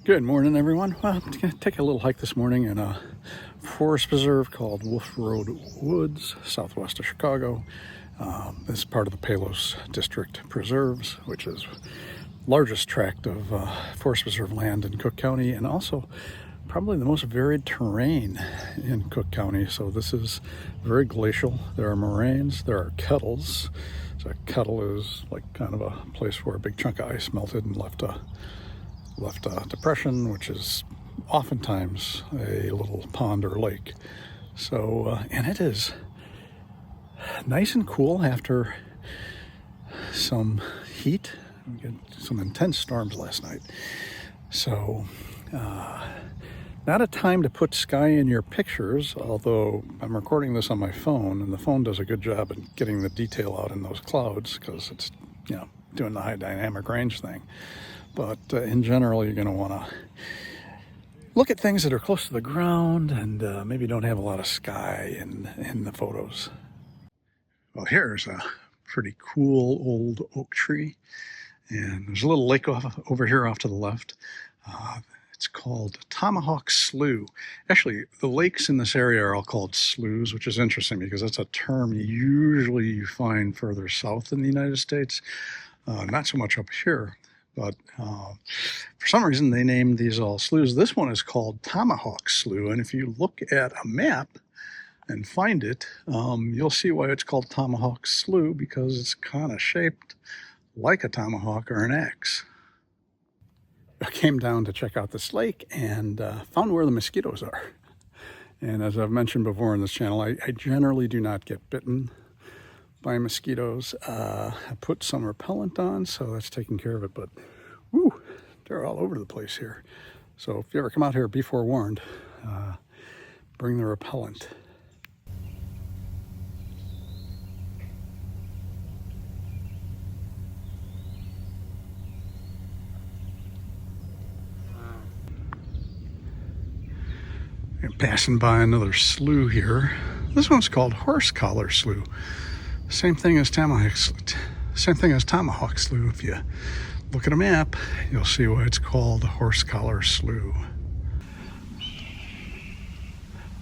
Good morning, everyone. Well, I'm going to take a little hike this morning in a forest preserve called Wolf Road Woods, southwest of Chicago. This is part of the Palos District Preserves, which is the largest tract of forest preserve land in Cook County, and also probably the most varied terrain in Cook County. So this is very glacial. There are moraines, there are kettles. So a kettle is like kind of a place where a big chunk of ice melted and left a depression, which is oftentimes a little pond or lake. So, and it is nice and cool after some heat. We had some intense storms last night. So, not a time to put sky in your pictures, although I'm recording this on my phone, and the phone does a good job at getting the detail out in those clouds because it's, doing the high dynamic range thing. But in general, you're going to want to look at things that are close to the ground and maybe don't have a lot of sky in the photos. Well, here's a pretty cool old oak tree. And there's a little lake over here off to the left. It's called Tomahawk Slough. Actually, the lakes in this area are all called sloughs, which is interesting because that's a term usually you find further south in the United States. Not so much up here. But for some reason, they named these all sloughs. This one is called Tomahawk Slough. And if you look at a map and find it, you'll see why it's called Tomahawk Slough, because it's kind of shaped like a tomahawk or an axe. I came down to check out this lake and found where the mosquitoes are. And as I've mentioned before in this channel, I generally do not get bitten by mosquitoes. I put some repellent on, so that's taking care of it, but whoo, they're all over the place here. So if you ever come out here, be forewarned, bring the repellent. And passing by another slough here. This one's called Horse Collar Slough. Same thing as Tomahawk Slough. If you look at a map, you'll see why it's called Horse Collar Slough.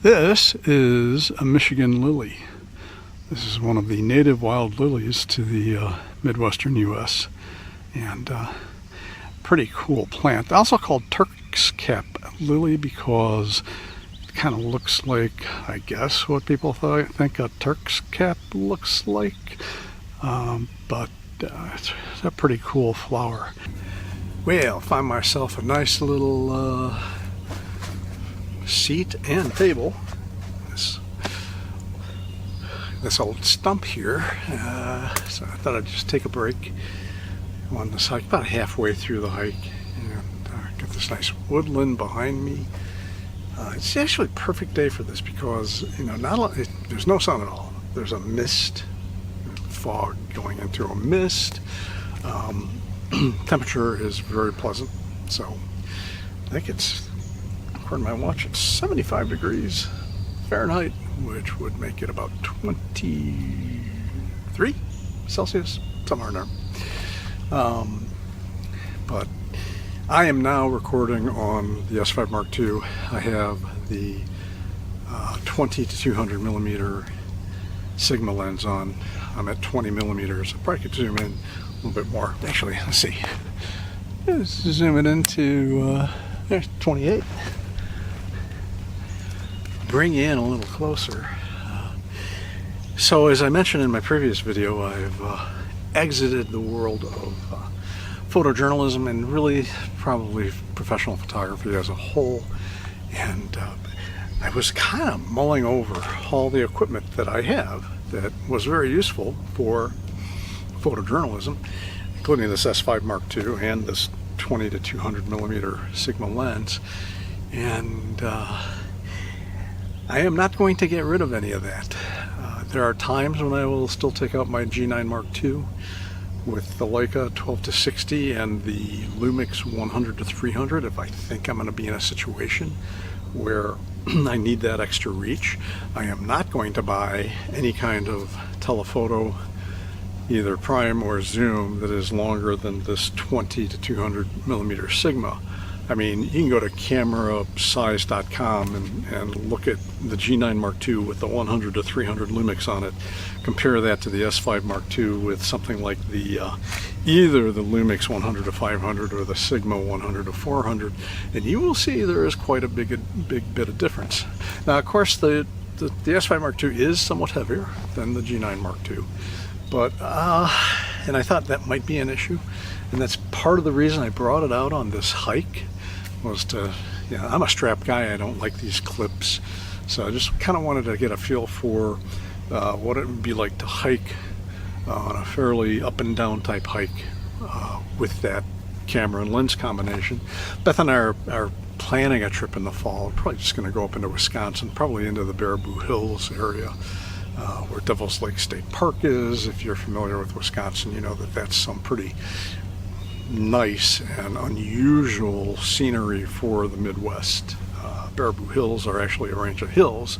This is a Michigan lily. This is one of the native wild lilies to the Midwestern U.S. and pretty cool plant. Also called Turk's Cap lily because kind of looks like, I guess, what people think a Turk's cap looks like, but it's a pretty cool flower. Well, find myself a nice little seat and table. This old stump here, so I thought I'd just take a break on this hike, about halfway through the hike, and get this nice woodland behind me. It's actually a perfect day for this because, there's no sun at all. There's a mist, fog going into a mist. Temperature is very pleasant. So I think it's, according to my watch, it's 75 degrees Fahrenheit, which would make it about 23 Celsius, somewhere in there. But I am now recording on the S5 Mark II. I have the 20 to 200 millimeter Sigma lens on. I'm at 20 millimeters. I probably could zoom in a little bit more. Actually, let's see. Let's zoom it into there's 28. Bring in a little closer. So as I mentioned in my previous video, I've exited the world of photojournalism and really probably professional photography as a whole, and I was kind of mulling over all the equipment that I have that was very useful for photojournalism, including this S5 Mark II and this 20 to 200 millimeter Sigma lens, and I am not going to get rid of any of that. There are times when I will still take out my G9 Mark II with the Leica 12 to 60 and the Lumix 100 to 300 if I think I'm going to be in a situation where I need that extra reach. I am not going to buy any kind of telephoto, either prime or zoom, that is longer than this 20 to 200 millimeter Sigma. I mean, you can go to camerasize.com and look at the G9 Mark II with the 100 to 300 Lumix on it. Compare that to the S5 Mark II with something like the either the Lumix 100 to 500 or the Sigma 100 to 400, and you will see there is quite a big bit of difference. Now, of course, the S5 Mark II is somewhat heavier than the G9 Mark II, but and I thought that might be an issue, and that's part of the reason I brought it out on this hike. Was to, I'm a strap guy, I don't like these clips, so I just kind of wanted to get a feel for what it would be like to hike on a fairly up and down type hike with that camera and lens combination. Beth and I are planning a trip in the fall. We're probably just going to go up into Wisconsin, probably into the Baraboo Hills area where Devil's Lake State Park is. If you're familiar with Wisconsin, you know that that's some pretty nice and unusual scenery for the Midwest. Baraboo Hills are actually a range of hills.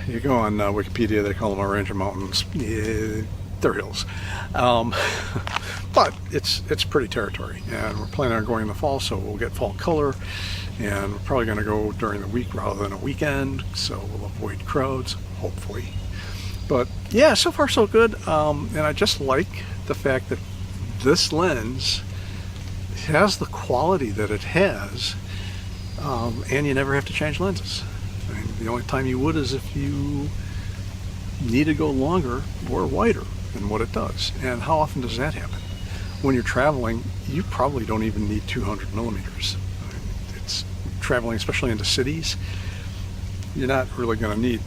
You go on Wikipedia, they call them a range of mountains. Yeah, they're hills. But it's pretty territory, and we're planning on going in the fall, so we'll get fall color, and we're probably going to go during the week rather than a weekend, so we'll avoid crowds, hopefully. But yeah, so far so good, and I just like the fact that this lens has the quality that it has, and you never have to change lenses. I mean, the only time you would is if you need to go longer or wider than what it does. And how often does that happen? When you're traveling, you probably don't even need 200 millimeters. I mean, it's traveling, especially into cities, you're not really going to need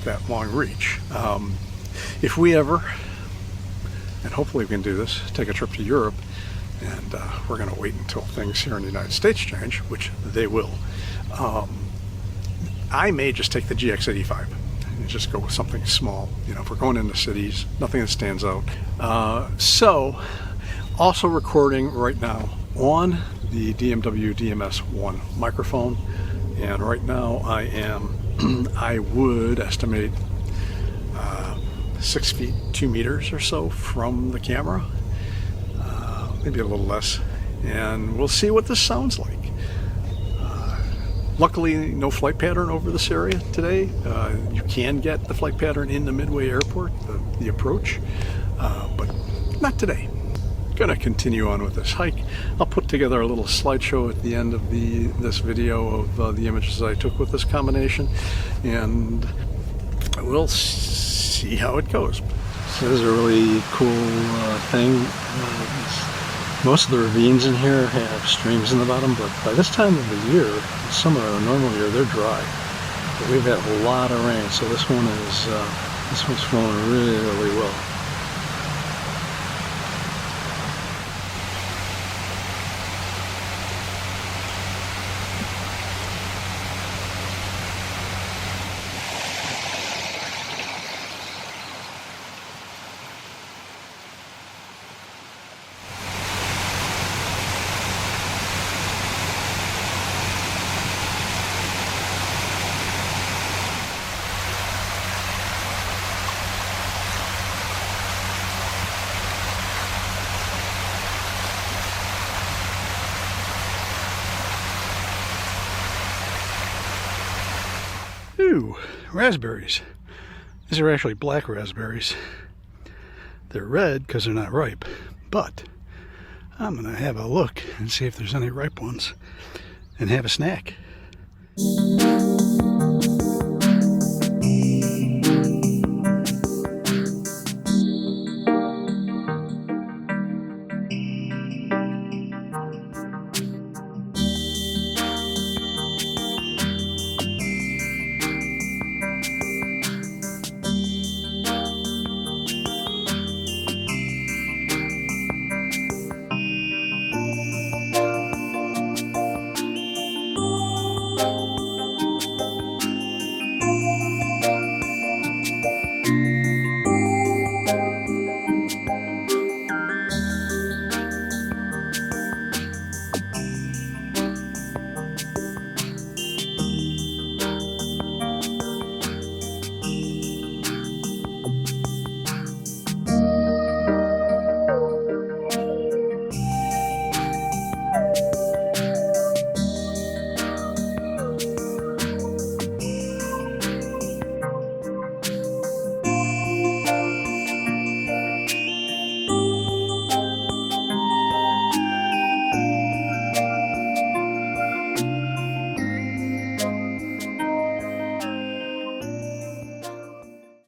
that long reach. If we ever, and hopefully we can do this, take a trip to Europe, and we're going to wait until things here in the United States change, which they will. I may just take the GX85 and just go with something small. If we're going into cities, nothing that stands out. So, also recording right now on the DMW DMS-1 microphone, and right now I would estimate 6 feet 2 meters or so from the camera, maybe a little less, and we'll see what this sounds like. Luckily, no flight pattern over this area today. You can get the flight pattern in the Midway Airport, the approach, but not today. Gonna continue on with this hike. I'll put together a little slideshow at the end of this video of the images I took with this combination, and we'll see how it goes. So this is a really cool thing. Most of the ravines in here have streams in the bottom, but by this time of the year, summer or normal year, they're dry. But we've had a lot of rain, so this one's flowing really well. Ooh, raspberries. These are actually black raspberries. They're red because they're not ripe, but I'm going to have a look and see if there's any ripe ones and have a snack.